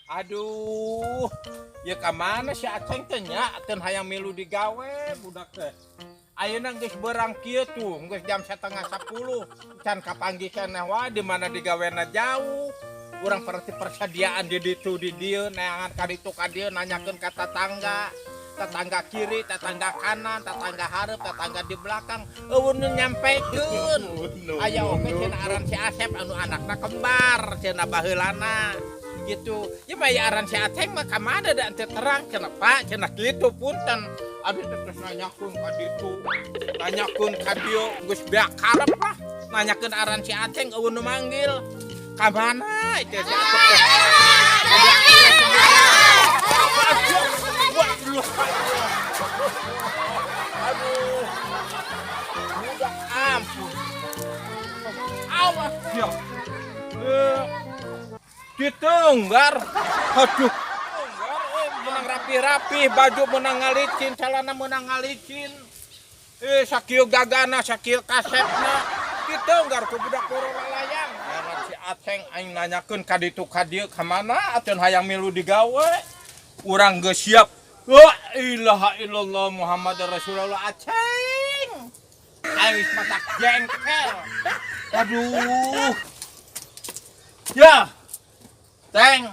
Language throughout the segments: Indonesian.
Aduh, ya kemana si Aceng teh nya? Ten hayang milu digawe budak teh. Ayeuna geus beurang kieu tuh, geus jam 9:30. Can kapanggih keneh wae di mana digawena jauh. Urang perti persediaan di ditu di dieu neangan ka ditu ka dieu nanyakeun ka tetangga. Tetangga kiri, tetangga kanan, tetangga hareup, tetangga di belakang. Eueun nyampekeun. Aya oge cenah aran si Asep anu anakna kembar, cenah baheulana. Gitu. Ya mah ya aran si Aceng mah ka mana da teu terang cenah Pak, cenah kitu punten. Abi terus nanyakeun ka ditu. Nanyakeun ka dieu geus beak karep lah. Nanyakeun aran si Aceng eueun nu manggil. Ka mana itu si Aceng? Aduh. Udah ampun. Awas ya. Ditenggar. Aduh. Menang rapi-rapi, baju menang ngalicin, celana menang ngalicin. Sakieu gagana, sakieu kasepna. Ditenggar ku budak loro lalayang. Aran si Aceng aing nanyakeun ka ditu ka dieu ka mana atuh hayang milu digawe. Urang geus siap. La ilaha illallah Muhammadar Rasulullah Aceng. Aing matak jengkel. Aduh. Ya. Teng.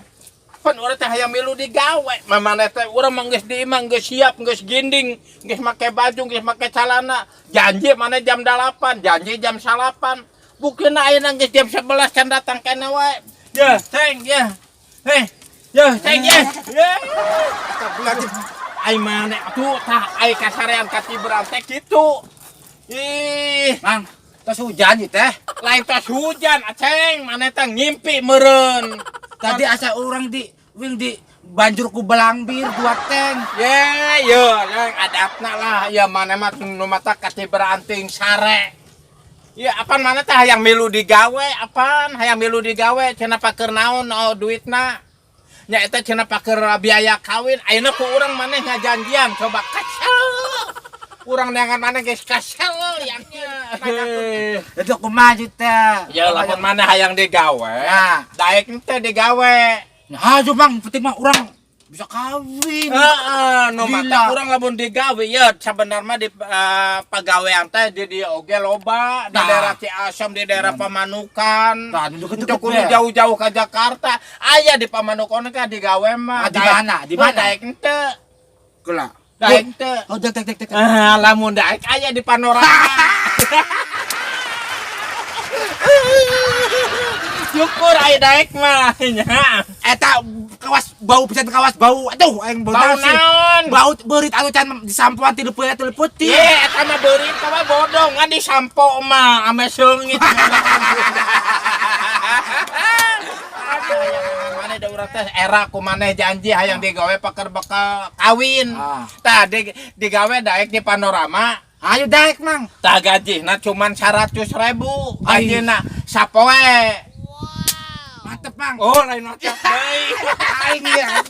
Pan urang teh hayang milu digawe. Mamana teh urang mah geus diimang geus siap, geus ginding, geus make baju, geus make calana. Janji mana jam 8, janji jam 8. Bukeuna ayeuna geus jam 11 can datang keneh wae. Ya, Teng, ya. Ya, Teng ya. Ya. Ai mane atuh tah ai kasarean ka Ciberang teh kitu. Ih, Mang, tos hujan ieu teh. lain tos hujan Aceng, mane teh ngimpi meureun. Tadi asa urang di banjur ku belambir buat teng. Ya, yang adapna lah. Ya mana mah nu mata ka Ciberang ting sare. Ya apaan mana teh hayang milu digawe, apaan hayang milu digawe cenah paker naon duitna. Nya eta cenah paker biaya kawin, ayeuna ku urang maneh ngajanjian coba kacau. Urang neangan maneh geus kasel yangnya. Itu kumaha teh. Ya lamun maneh hayang digawe, daek teh digawe. Nah, Mang, penting mah urang bisa kawin. Heeh, nu mata urang lamun digawe ya sabenerna di pagawean teh di dieu oge loba, di daerah Ciasem, di daerah Pamanukan. Tah, deket Kudu jauh-jauh ka Jakarta. Aya di Pamanukan ka digawe mah. Di mana? Di mana? Daek teh. Kela. Daek teh. Oh, dek. Lamun daek aya di Panorama. Syukur aya daek mah nya. Eta kawas bau pisan kawas bau. Aduh, aing bau naon? Bau beurit anu can disampoan ti putih. Ye, eta mah beurit mah bodong ngan disampo mah ame seungit. Aduh, mana da urang teh era ku maneh janji hayang digawe paker bakal kawin. Tah digawe daek di Panorama. Ayo daek, Mang. Tah gajihna cuman 100.000. Gajihna sapoe. Mantep, Mang. Oh, lain macam deui. Aing lihat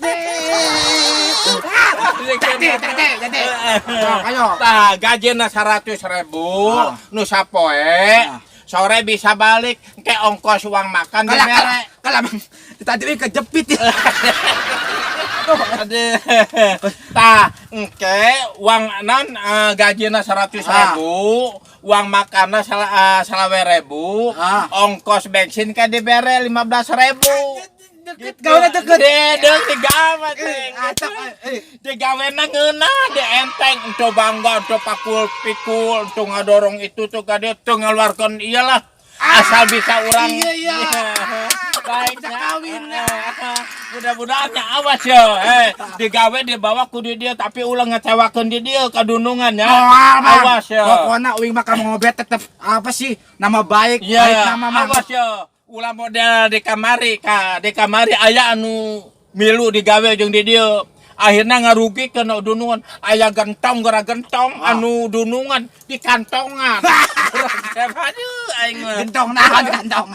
Jadi. Ayo. Tah gajihna 100.000 nu sapoe. Sore bisa balik ke ongkos uang makan di mere. Kalau Mang tadi kejepit. Tah engke uang naon gajina 100.000, uang makanna 20.000, ongkos bensin ka dibere 15.000. Gawe deket. Deung digawe teh. Digawena ngeunah, di enteng untuk bangga, untuk pakul-pikul, untuk ngadorong itu tuh ka dieu, tuh ngaluarkeun iyalah. Asal bisa urang. Iya. Baik kawin. Mudah-mudahan awas ya. Digawe dibawa ku di dieu tapi ulah ngecewakeun di dieu kadunungan ya. Awas ya. Pokona uing mah ngobet tetep apa sih nama baik, baik nama mah. Awas ya. Ulah model di kamari aya anu milu digawe jeung di dieu. Akhirnya ngarugikeun dunungan aya gentong gara gentong anu dunungan di kantongan. Aduh aing mah. Gentong naon kantong?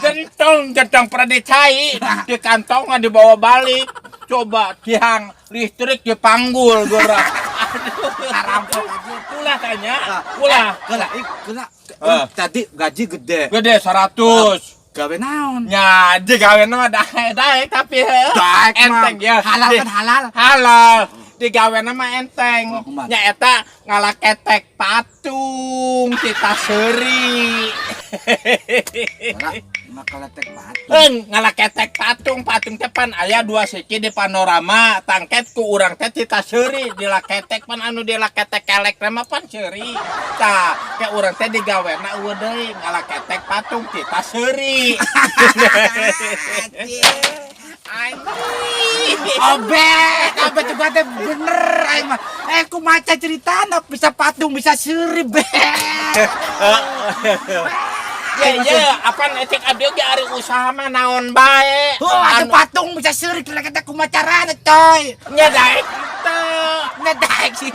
Gentong pernah dicai di kantongan dibawa balik. Coba tiang listrik dipanggul gora. Aduh Karampok aja. Ulah tanya. Ulah. Kela. Tadi gaji gede. Gede 100. Gawe naon? Nya digawe nama daek tapi Daek enteng mah. ya. Halal kan halal. Halal. Digawe nama enteng. Oh, kumaha? Nya eta ngalaketek patung kita seuri. Makalatek batu. Ngalaketek patung tepan aya 2 siki di panorama tangket ku urang teh cita seuri dilaketek pan anu dilaketek kelek nama pan seuri. Tah ke urang teh digawena eueuh deui ngalaketek patung cita seuri. Obe juga teh bener aing mah. Ku maca ceritana bisa patung bisa seuri be. Ya, apaan etik abdi ge ari usaha mah naon bae. Ada patung bisa seuri kita kumacarana coy. Nya daek teu. Ngedaek sih.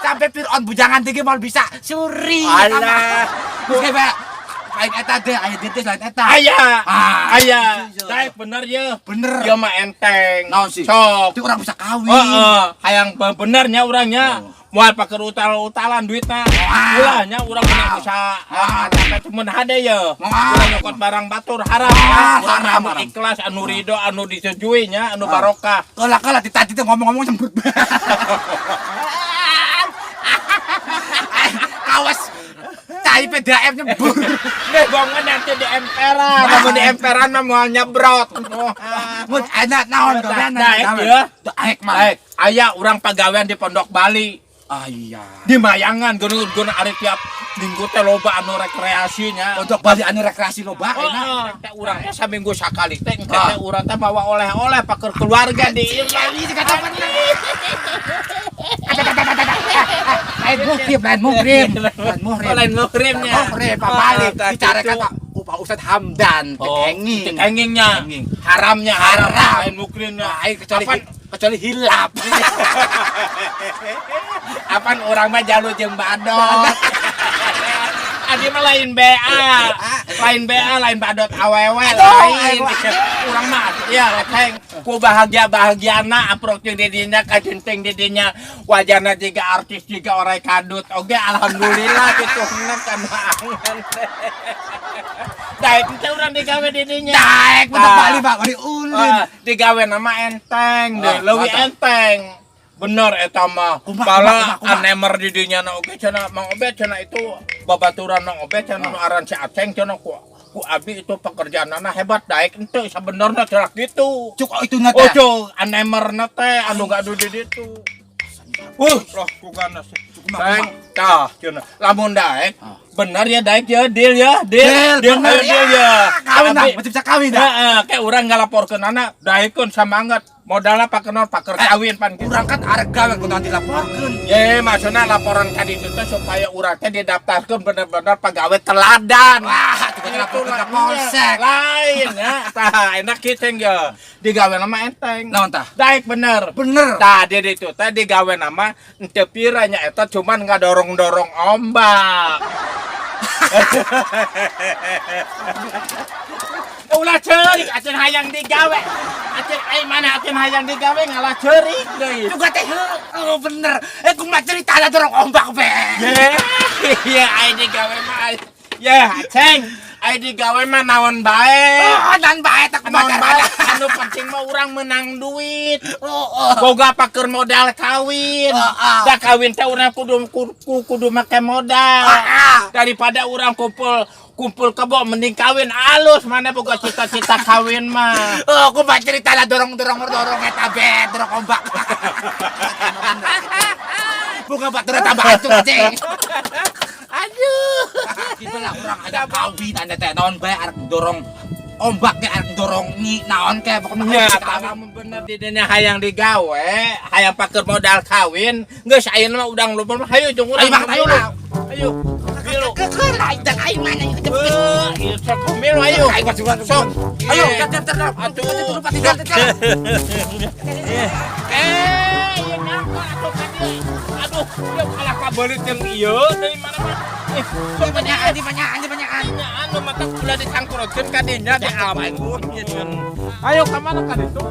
Sampai Fir'aun bujangan tinggi mal bisa suri. Alah. Oke, Pak. Lain eta deh, aya dites lain eta. Aya. Ah, Aya. iya. Daek bener ye. Bener. Ieu mah enteng. Naon sih? Sok. Itu orang bisa kawin. Heeh, hayang benernya urangnya. Moal paker utal-utalan duitna. Ulahnya urang mah bisa sampai cuman hade ye. Urang nyokot barang batur haram ya. Urang haram, anu haram. ikhlas, anu ridho, anu disetujui nya, anu barokah. Kala tadi teh ngomong-ngomong sembrut. Kawas. Cai PDAM nyebur. Nih gongan nanti di emperan, namun di emperan mah moal nyebrot. Mun enak naon gawean. Daek ya. Daek mah. Baik, aya urang pagawean di Pondok Bali. Iya. Di Mayangan geuna ari tiap minggu teh loba anu rekreasinya. Untuk Bali anu rekreasi loba enak. Heeh, teh urang teh saminggu sakali teh engke teh urang teh bawa oleh-oleh paker keluarga di ieu Bali juga teman. Lain muhrim. Lain muhrimnya. Muhrim Pak Bali bicara kata ku Pak Ustaz Hamdan tekenging. Tekengingnya. Haramnya haram lain muhrimnya. Aing kecuali hilap. Apaan orang mah jalu jeung badot. Adi mah lain BA. Lain badot awewe lain. Urang mah ya teng ku bahagiana aprok jeung didinya kajenting didinya wajana jiga artis jiga orai kadut. Oge alhamdulillah kituhna kan angan. Daek teh urang digawe didinya. Daek bener Bali Pak, Bali ulin. Digawe nama enteng deh, leuwih enteng. Bener eta mah. Kumaha. Bala anemer di dinya na oge cenah Mang Obed cenah itu babaturan Mang Obed cenah nu aran si Aceng cenah ku abdi itu pekerjaanna hebat daek henteu sabenerna cenah kitu. Cuk itu na Oh teh. cuk anemerna teh anu gadu di ditu. Loh kugana sih. Ceng tah cenah lamun daek bener ya daek ya deal Deal, bener deal ya. Kawin dah, Abi- masih bisa kawin dah. Heeh, kayak urang ngalaporkeun anak daekeun samangat modalna paker kawin pan kitu. Urang kan harga we kudu dilaporkeun. Ye, maksudna laporan ka ditu teh supaya urang teh didaftarkeun bener-bener pagawe teladan. Wah, itu laporkeun ka polsek. Lain ya. Tah, enak kiteng ya. Digawe nama enteng. Naon tah? Daek bener. Bener. Tah, di ditu teh digawe nama henteu pira nya eta cuman ngadorong-dorong ombak. Ulah ceurik acan hayang digawe. Acan ai mana acan hayang digawe ngalah ceurik deui. Juga teh oh bener. Kumaha ceritana dorong ombak be. Ye, ai digawe mah ai. Ye, Aceng, ai digawe mah naon bae. Oh, dan bae tak Naon bae, kumaha. anu penting mah urang menang duit. Boga paker modal kawin. Da kawin teh urang kudu make modal. Daripada urang kumpul kebo mending kawin alus mana boga cita-cita kawin mah. Oh, kumaha ceritana dorong eta be, dorong ombak. Bukan batur tambah hancur Aceng. Aduh. Kita lah urang ada kawin anda teh naon bae arek dorong ombak ge arek dorong ni naon ke pokoknya Ya, harus kalau kawin. bener di dinya hayang digawe, hayang paker modal kawin, geus ayeuna mah udang lupa mah hayu jeung urang. Ayo, Bang, ayo, Bang. Ayo. Milu. Keker lain dan aing mana yang kejepit. Ieu sok milu ayo. Aing mah juga Sok. Ayo, Iya. cer. Atuh. Atuh, tinggal. Ieu nyapa atuh ka dieu. Aduh, ieu kalah kabelit jeung ieu dari mana mah. Sok Dipanyakan. nya anu mata ulah dicangkurkeun ka dinya di ampun. Ayo ka mana ka ditu?